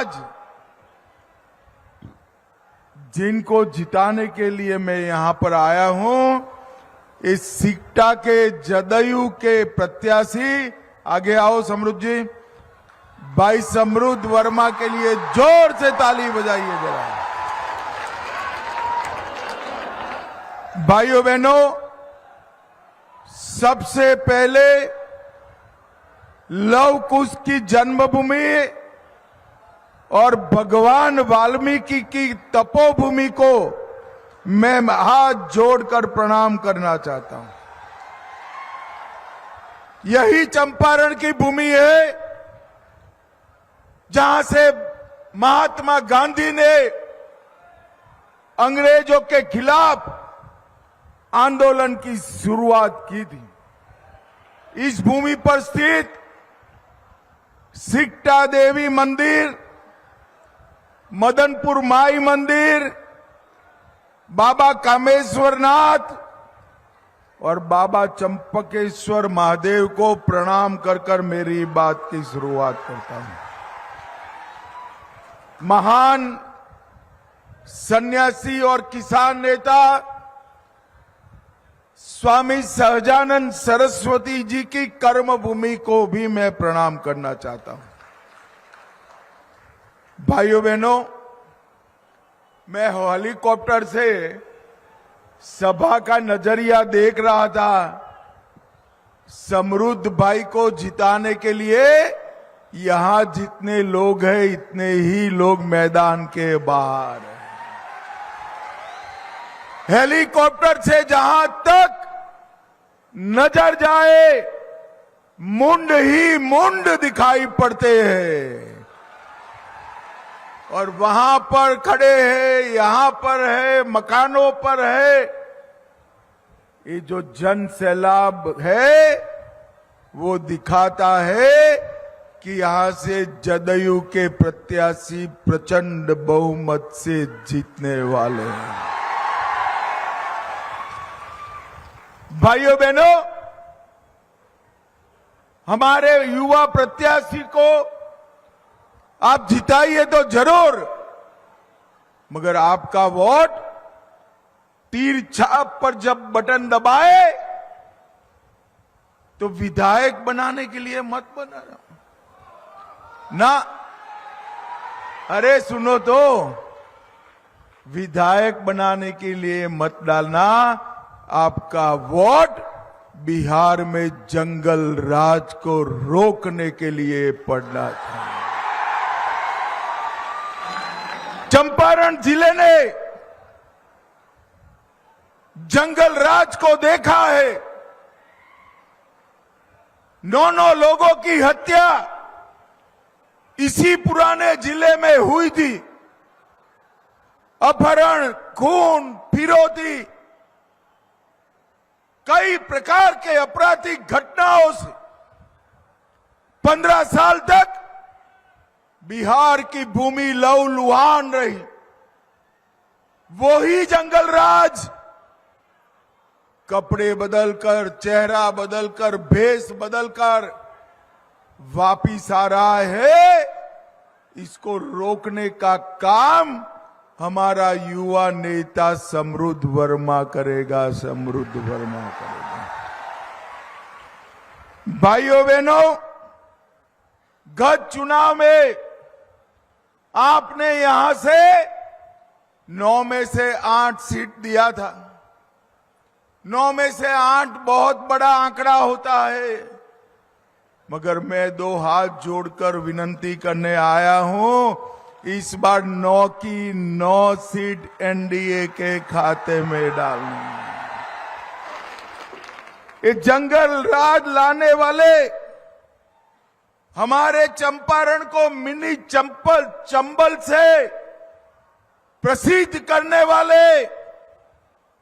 आज जिनको जिताने के लिए मैं यहां पर आया हूं, इस सिकटा के जदयू के प्रत्याशी, आगे आओ समरुद्ध जी, भाई समरुद्ध वर्मा के लिए जोर से ताली बजाइए जरा। भाइयों बहनों, सबसे पहले लव कुश की जन्मभूमि और भगवान वाल्मीकि की तपोभूमि को मैं हाथ जोड़कर प्रणाम करना चाहता हूं। यही चंपारण की भूमि है जहां से महात्मा गांधी ने अंग्रेजों के खिलाफ आंदोलन की शुरुआत की थी। इस भूमि पर स्थित सिकटा देवी मंदिर, मदनपुर माई मंदिर, बाबा कामेश्वरनाथ और बाबा चंपकेश्वर महादेव को प्रणाम कर कर मेरी बात की शुरुआत करता हूं। महान सन्यासी और किसान नेता स्वामी सहजानंद सरस्वती जी की कर्मभूमि को भी मैं प्रणाम करना चाहता हूं। भाइयों बहनों, मैं हेलीकॉप्टर से सभा का नजरिया देख रहा था। समरुद्ध भाई को जिताने के लिए यहां जितने लोग हैं, इतने ही लोग मैदान के बाहर हैं। हेलीकॉप्टर से जहां तक नजर जाए, मुंड ही मुंड दिखाई पड़ते हैं। और वहां पर खड़े हैं, यहां पर है, मकानों पर है। ये जो जन सैलाब है वो दिखाता है कि यहां से जदयू के प्रत्याशी प्रचंड बहुमत से जीतने वाले हैं। भाइयों बहनों, हमारे युवा प्रत्याशी को आप जिताइए तो जरूर, मगर आपका वोट तीर छाप पर जब बटन दबाए तो विधायक बनाने के लिए मत बनाना ना। अरे सुनो तो, विधायक बनाने के लिए मत डालना। आपका वोट बिहार में जंगल राज को रोकने के लिए पड़ना था। चंपारण जिले ने जंगल राज को देखा है। 9 लोगों की हत्या इसी पुराने जिले में हुई थी। अपहरण, खून, फिरौती, कई प्रकार के आपराधिक घटनाओं से 15 साल तक बिहार की भूमि लहूलुहान रही। वो ही जंगल राज कपड़े बदलकर, चेहरा बदलकर, भेष बदलकर वापिस आ रहा है। इसको रोकने का काम हमारा युवा नेता समरुद्ध वर्मा करेगा, समरुद्ध वर्मा करेगा। भाइयों बहनों, गत चुनाव में आपने यहां से 9 में से 8 सीट दिया था। 9 में से 8 बहुत बड़ा आंकड़ा होता है, मगर मैं 2 हाथ जोड़कर विनती करने आया हूं, इस बार 9 की 9 सीट एनडीए के खाते में डालनी। ये जंगल राज लाने वाले, हमारे चंपारण को मिनी चंबल से प्रसिद्ध करने वाले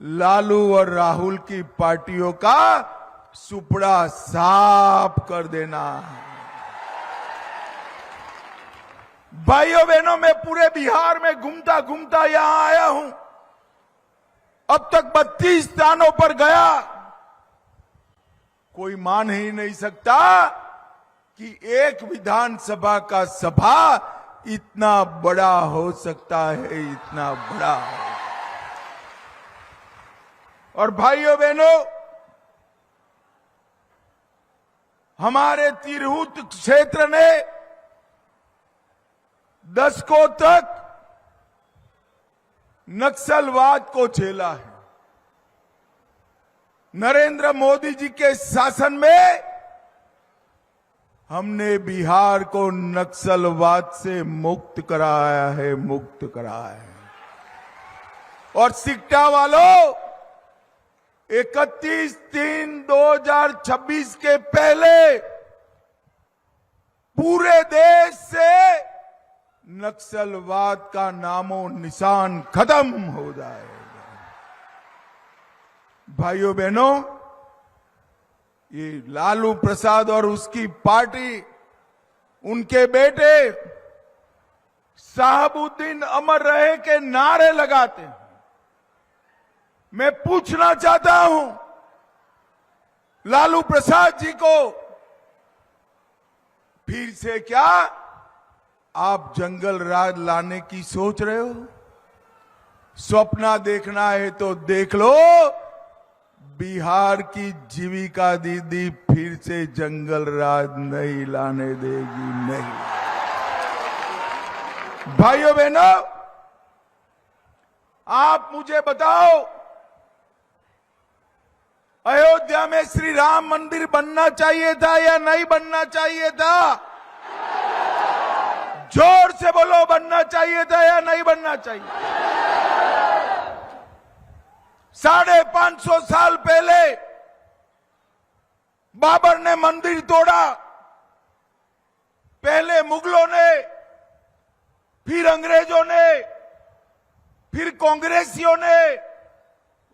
लालू और राहुल की पार्टियों का सुपड़ा साफ कर देना। भाइयों बहनों, मैं पूरे बिहार में घूमता घूमता यहां आया हूं। अब तक 32 स्थानों पर गया। कोई मान ही नहीं सकता कि एक विधानसभा का सभा इतना बड़ा हो सकता है, इतना बड़ा हो। और भाइयों बहनों, हमारे तिरहुत क्षेत्र ने दशकों तक नक्सलवाद को झेला है। नरेंद्र मोदी जी के शासन में हमने बिहार को नक्सलवाद से मुक्त कराया है, मुक्त कराया है। और सिक्टा वालों, 31/3/2026 के पहले पूरे देश से नक्सलवाद का नामो निशान खत्म हो जाएगा। भाइयों बहनों, ये लालू प्रसाद और उसकी पार्टी, उनके बेटे साहबुद्दीन अमर रहे के नारे लगाते हैं। मैं पूछना चाहता हूं लालू प्रसाद जी को, फिर से क्या आप जंगल राज लाने की सोच रहे हो? सपना देखना है तो देख लो, बिहार की जीविका दीदी फिर से जंगल राज नहीं लाने देगी, नहीं। भाइयों बहनों, आप मुझे बताओ, अयोध्या में श्री राम मंदिर बनना चाहिए था या नहीं बनना चाहिए था? जोर से बोलो, बनना चाहिए था या नहीं बनना चाहिए? 550 साल पहले बाबर ने मंदिर तोड़ा, पहले मुगलों ने, फिर अंग्रेजों ने, फिर कांग्रेसियों ने,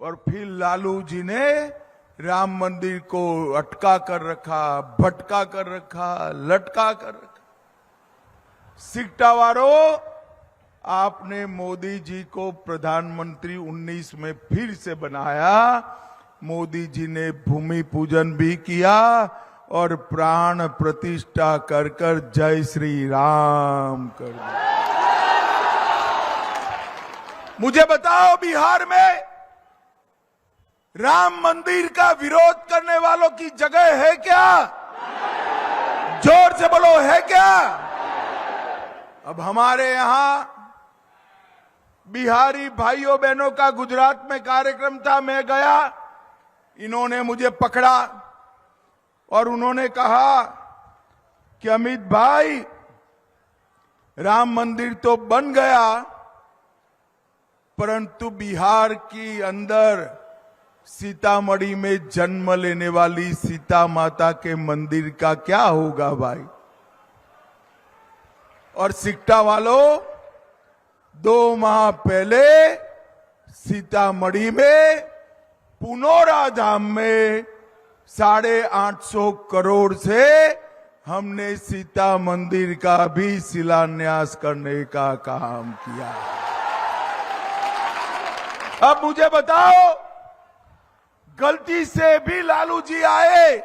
और फिर लालू जी ने राम मंदिर को अटका कर रखा, भटका कर रखा, लटका कर रखा। सिकटावारों, आपने मोदी जी को प्रधानमंत्री 19 में फिर से बनाया। मोदी जी ने भूमि पूजन भी किया और प्राण प्रतिष्ठा कर कर जय श्री राम कर दिया। मुझे बताओ, बिहार में राम मंदिर का विरोध करने वालों की जगह है क्या? जोर से बोलो, है क्या? अब हमारे यहां बिहारी भाइयों बहनों का गुजरात में कार्यक्रम था, मैं गया, इन्होंने मुझे पकड़ा और उन्होंने कहा कि अमित भाई, राम मंदिर तो बन गया, परंतु बिहार की अंदर सीतामढ़ी में जन्म लेने वाली सीता माता के मंदिर का क्या होगा भाई? और सिकटा वालों, 2 माह पहले सीतामढ़ी में पुनौरा धाम में 850 करोड़ से हमने सीता मंदिर का भी शिलान्यास करने का काम किया। अब मुझे बताओ, गलती से भी लालू जी आए,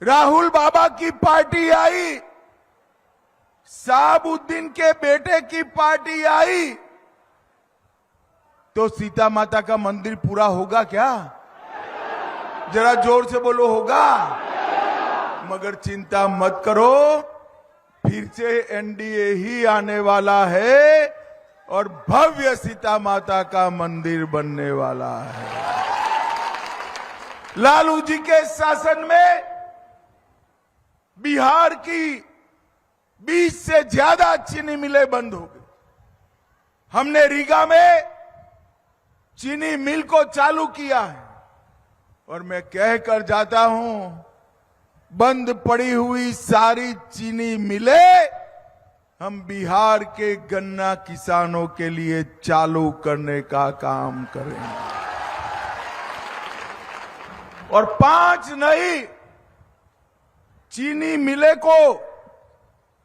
राहुल बाबा की पार्टी आई, साहबुद्दीन के बेटे की पार्टी आई, तो सीता माता का मंदिर पूरा होगा क्या? जरा जोर से बोलो, होगा? मगर चिंता मत करो, फिर से एनडीए ही आने वाला है और भव्य सीता माता का मंदिर बनने वाला है। लालू जी के शासन में बिहार की 20 से ज्यादा चीनी मिलें बंद हो गई। हमने रीगा में चीनी मिल को चालू किया है और मैं कहकर जाता हूं, बंद पड़ी हुई सारी चीनी मिलें हम बिहार के गन्ना किसानों के लिए चालू करने का काम करेंगे। और 5 नई चीनी मिलें को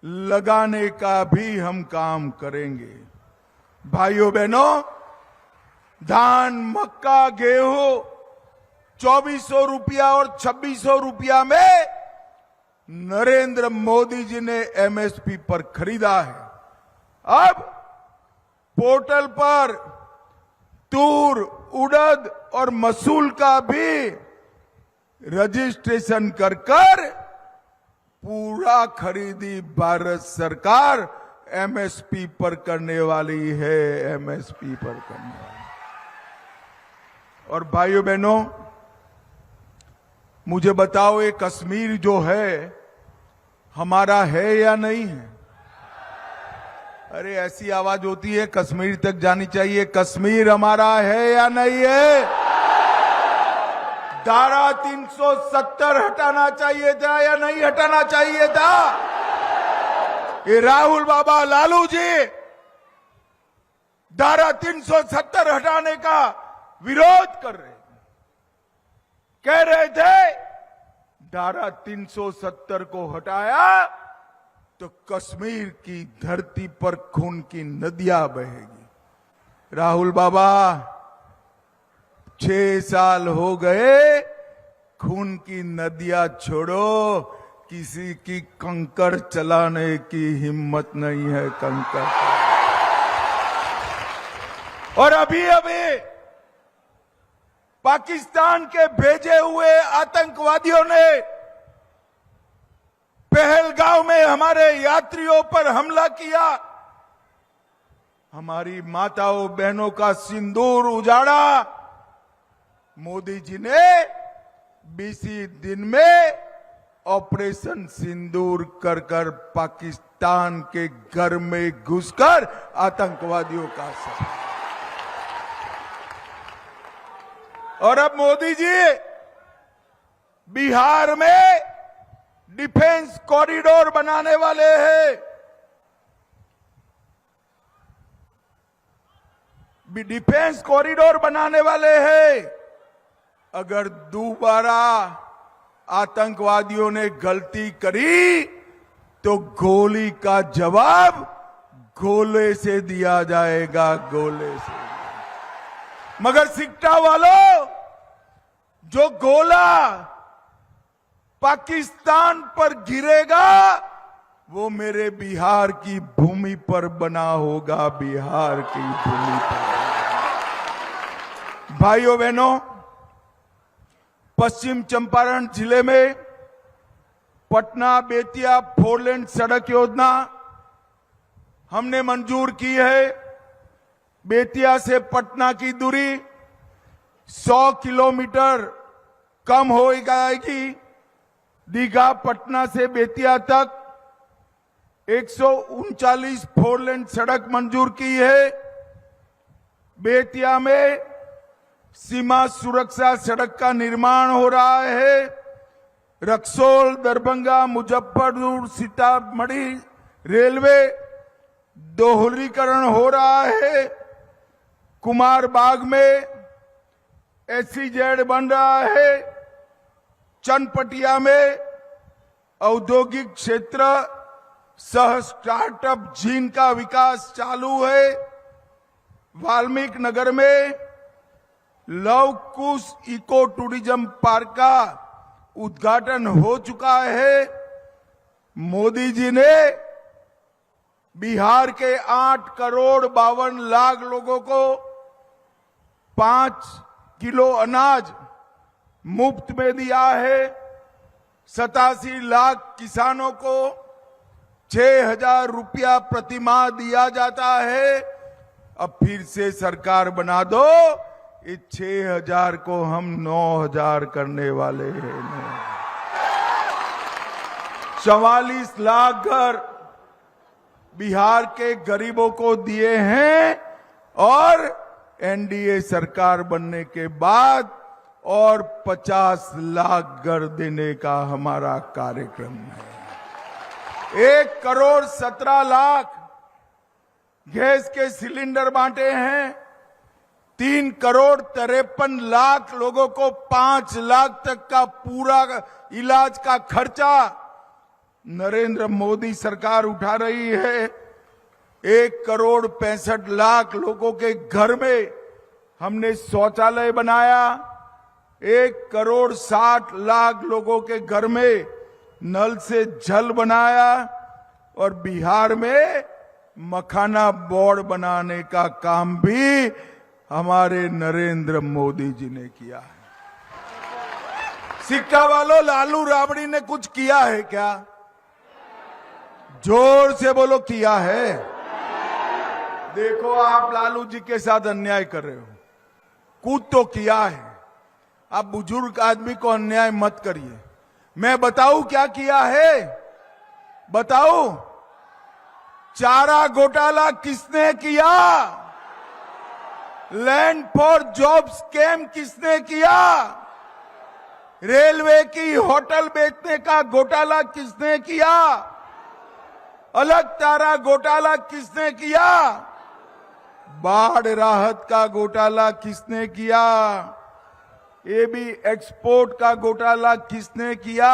लगाने का भी हम काम करेंगे। भाइयों बहनों, धान, मक्का, गेहूं 2400 रुपया और 2600 रुपया में नरेंद्र मोदी जी ने एमएसपी पर खरीदा है। अब पोर्टल पर तूर, उड़द और मसूल का भी रजिस्ट्रेशन कर पूरा खरीदी भारत सरकार एमएसपी पर करने वाली है, एमएसपी पर करने वाली। और भाइयों बहनों, मुझे बताओ ये कश्मीर जो है हमारा है या नहीं है? अरे ऐसी आवाज होती है कश्मीर तक जानी चाहिए, कश्मीर हमारा है या नहीं है? धारा 370 हटाना चाहिए था या नहीं हटाना चाहिए था? ये राहुल बाबा लालू जी धारा 370 हटाने का विरोध कर रहे हैं। कह रहे थे धारा 370 को हटाया तो कश्मीर की धरती पर खून की नदियां बहेगी। राहुल बाबा 6 साल हो गए, खून की नदियां छोड़ो, किसी की कंकड़ चलाने की हिम्मत नहीं है, कंकड़। और अभी पाकिस्तान के भेजे हुए आतंकवादियों ने पहलगांव में हमारे यात्रियों पर हमला किया, हमारी माताओं बहनों का सिंदूर उजाड़ा। मोदी जी ने 20 दिन में ऑपरेशन सिंदूर कर पाकिस्तान के घर में घुसकर आतंकवादियों का सफाया। और अब मोदी जी बिहार में डिफेंस कॉरिडोर बनाने वाले हैं। डिफेंस कॉरिडोर बनाने वाले हैं। अगर दोबारा आतंकवादियों ने गलती करी तो गोली का जवाब गोले से दिया जाएगा, गोले से। मगर सिक्टा वालों, जो गोला पाकिस्तान पर गिरेगा वो मेरे बिहार की भूमि पर बना होगा, बिहार की भूमि पर। भाइयों बहनों, पश्चिम चंपारण जिले में पटना बेतिया 4 लेन सड़क योजना हमने मंजूर की है। बेतिया से पटना की दूरी 100 किलोमीटर कम हो जाएगी। दीघा पटना से बेतिया तक 139 4 लेन सड़क मंजूर की है। बेतिया में सीमा सुरक्षा सड़क का निर्माण हो रहा है। रक्सौल, दरभंगा, मुजफ्फरपुर, सीतामढ़ी रेलवे दोहरीकरण हो रहा है। कुमारबाग में SEZ बन रहा है। चनपटिया में औद्योगिक क्षेत्र सह स्टार्टअप जीन का विकास चालू है। वाल्मीकि नगर में लव कुश इको टूरिज्म पार्क का उद्घाटन हो चुका है। मोदी जी ने बिहार के 8 करोड़ 52 लाख लोगों को 5 किलो अनाज मुफ्त में दिया है। 87 लाख किसानों को 6,000 रुपया प्रतिमाह दिया जाता है। अब फिर से सरकार बना दो, इस 6,000 को हम 9,000 करने वाले हैं। 44 लाख घर बिहार के गरीबों को दिए हैं और एनडीए सरकार बनने के बाद और 50 लाख घर देने का हमारा कार्यक्रम है। 1 करोड़ 17 लाख गैस के सिलेंडर बांटे हैं। 3 करोड़ 53 लाख लोगों को 5 लाख तक का पूरा इलाज का खर्चा नरेंद्र मोदी सरकार उठा रही है। 1 करोड़ 65 लाख लोगों के घर में हमने शौचालय बनाया। 1 करोड़ 60 लाख लोगों के घर में नल से जल बनाया और बिहार में मखाना बोर्ड बनाने का काम भी हमारे नरेंद्र मोदी जी ने किया है। सिक्का वालों, लालू राबड़ी ने कुछ किया है क्या? जोर से बोलो, किया है? देखो, आप लालू जी के साथ अन्याय कर रहे हो। कुछ तो किया है। आप बुजुर्ग आदमी को अन्याय मत करिए। मैं बताऊं क्या किया है? बताऊं? चारा घोटाला किसने किया? लैंड फॉर जॉब स्कैम किसने किया? रेलवे की होटल बेचने का घोटाला किसने किया? अलग तारा घोटाला किसने किया? बाढ़ राहत का घोटाला किसने किया? ये भी एक्सपोर्ट का घोटाला किसने किया?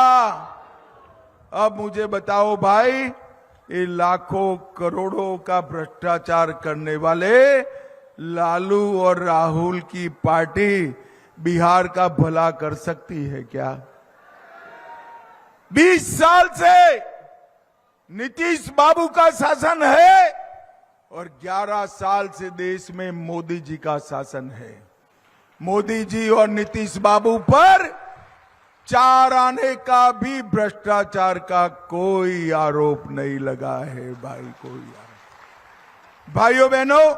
अब मुझे बताओ भाई, ये लाखों करोड़ों का भ्रष्टाचार करने वाले लालू और राहुल की पार्टी बिहार का भला कर सकती है क्या? 20 साल से नीतीश बाबू का शासन है और 11 साल से देश में मोदी जी का शासन है। मोदी जी और नीतीश बाबू पर 4 आने का भी भ्रष्टाचार का कोई आरोप नहीं लगा है भाई, कोई आरोप। भाइयों बहनों,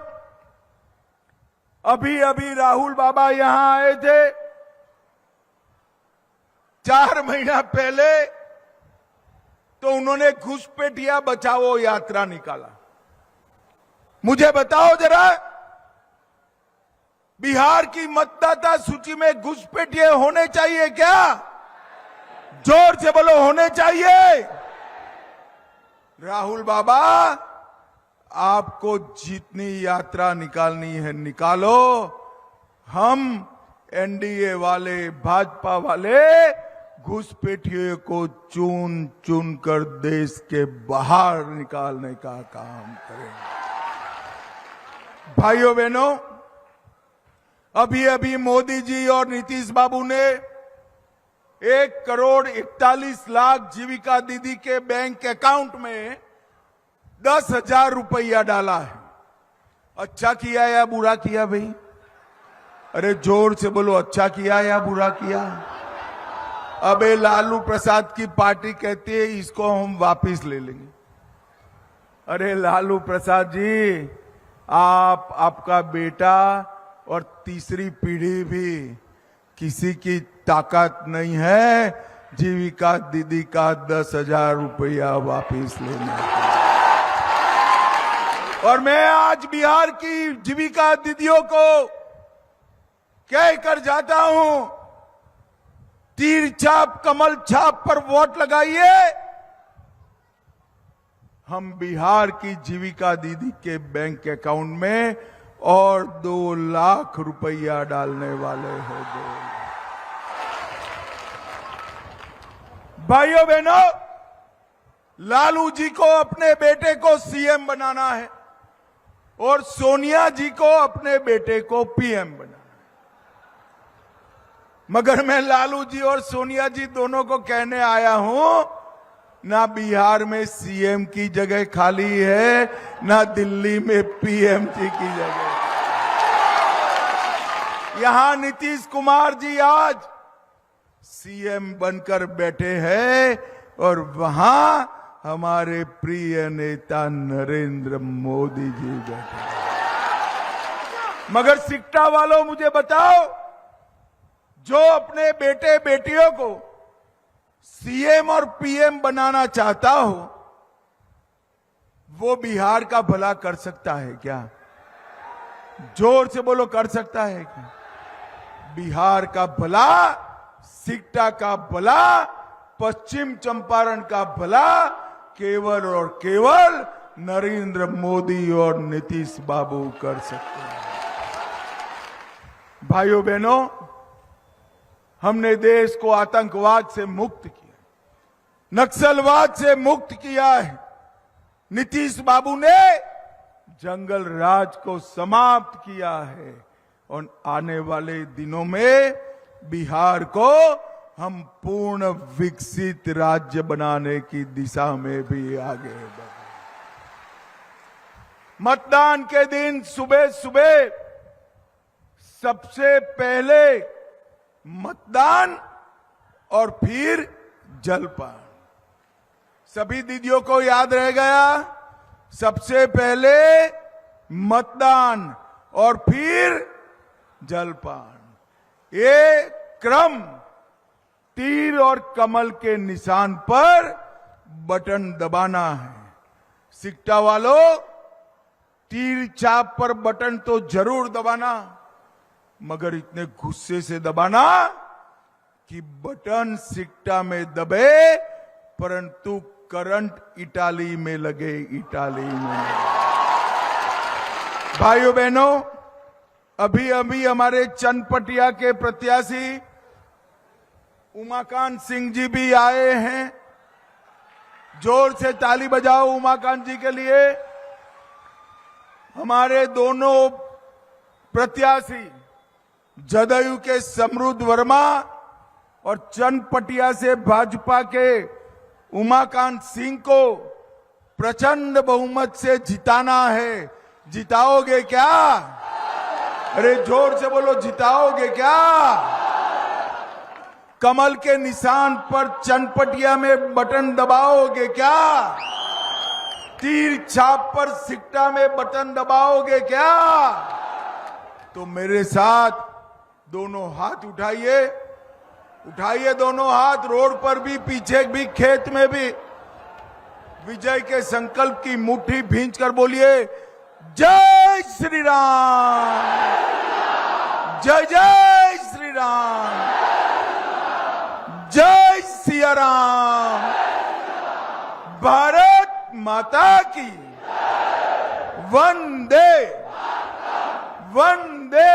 अभी अभी राहुल बाबा यहां आए थे। 4 महीना पहले तो उन्होंने घुसपैठिया बचाओ यात्रा निकाला। मुझे बताओ जरा, बिहार की मतदाता सूची में घुसपैठिए होने चाहिए क्या? जोर से बोलो, होने चाहिए। राहुल बाबा, आपको जितनी यात्रा निकालनी है निकालो। हम एनडीए वाले, भाजपा वाले घुसपैठियों को चुन चुन कर देश के बाहर निकालने का काम करेंगे। भाइयों बहनों, अभी अभी मोदी जी और नीतीश बाबू ने 1,41,00,000 जीविका दीदी के बैंक अकाउंट में 10,000 रुपया डाला है। अच्छा किया या बुरा किया भाई? अरे जोर से बोलो, अच्छा किया या बुरा किया? अबे लालू प्रसाद की पार्टी कहती है इसको हम वापिस ले लेंगे। अरे लालू प्रसाद जी, आप, आपका बेटा और तीसरी पीढ़ी भी किसी की ताकत नहीं है जीविका दीदी का 10,000 रुपया वापिस लेने का। और मैं आज बिहार की जीविका दीदियों को कह कर जाता हूं, तीर छाप कमल छाप पर वोट लगाइए। हम बिहार की जीविका दीदी के बैंक अकाउंट में और 2 लाख रुपया डालने वाले हैं। 2 लाख। भाइयों बहनों, लालू जी को अपने बेटे को सीएम बनाना है और सोनिया जी को अपने बेटे को पीएम बनाना है। मगर मैं लालू जी और सोनिया जी दोनों को कहने आया हूं, ना बिहार में सीएम की जगह खाली है, ना दिल्ली में पीएम जी की जगह। यहां नीतीश कुमार जी आज सीएम बनकर बैठे हैं और वहां हमारे प्रिय नेता नरेंद्र मोदी जी बैठे हैं। मगर सिक्टा वालों, मुझे बताओ, जो अपने बेटे बेटियों को सीएम और पीएम बनाना चाहता हो, वो बिहार का भला कर सकता है क्या? जोर से बोलो, कर सकता है क्या? बिहार का भला, सिक्टा का भला, पश्चिम चंपारण का भला केवल और केवल नरेंद्र मोदी और नीतीश बाबू कर सकते हैं। भाइयों बहनों, हमने देश को आतंकवाद से मुक्त किया, नक्सलवाद से मुक्त किया है। नीतीश बाबू ने जंगल राज को समाप्त किया है और आने वाले दिनों में बिहार को हम पूर्ण विकसित राज्य बनाने की दिशा में भी आगे बढ़े। मतदान के दिन सुबह सुबह सबसे पहले मतदान और फिर जलपान। सभी दीदियों को याद रह गया, सबसे पहले मतदान और फिर जलपान। ये क्रम तीर और कमल के निशान पर बटन दबाना है। सिक्टा वालों, तीर छाप पर बटन तो जरूर दबाना, मगर इतने गुस्से से दबाना कि बटन सिक्टा में दबे परंतु करंट इटाली में लगे, इटाली में। भाइयों बहनों, अभी अभी हमारे चनपटिया के प्रत्याशी उमाकांत सिंह जी भी आए हैं। जोर से ताली बजाओ उमाकांत जी के लिए। हमारे दोनों प्रत्याशी जदयू के समृद्ध वर्मा और चनपटिया से भाजपा के उमाकांत सिंह को प्रचंड बहुमत से जिताना है। जिताओगे क्या? अरे जोर से बोलो, जिताओगे क्या? कमल के निशान पर चनपटिया में बटन दबाओगे क्या? तीर छाप पर सिक्टा में बटन दबाओगे क्या? तो मेरे साथ दोनों हाथ उठाइए, उठाइए दोनों हाथ, रोड पर भी, पीछे भी, खेत में भी। विजय के संकल्प की मुट्ठी भींच कर बोलिए, जय श्री राम, जय जय श्री राम, जय सिया राम, भारत माता की वंदे वंदे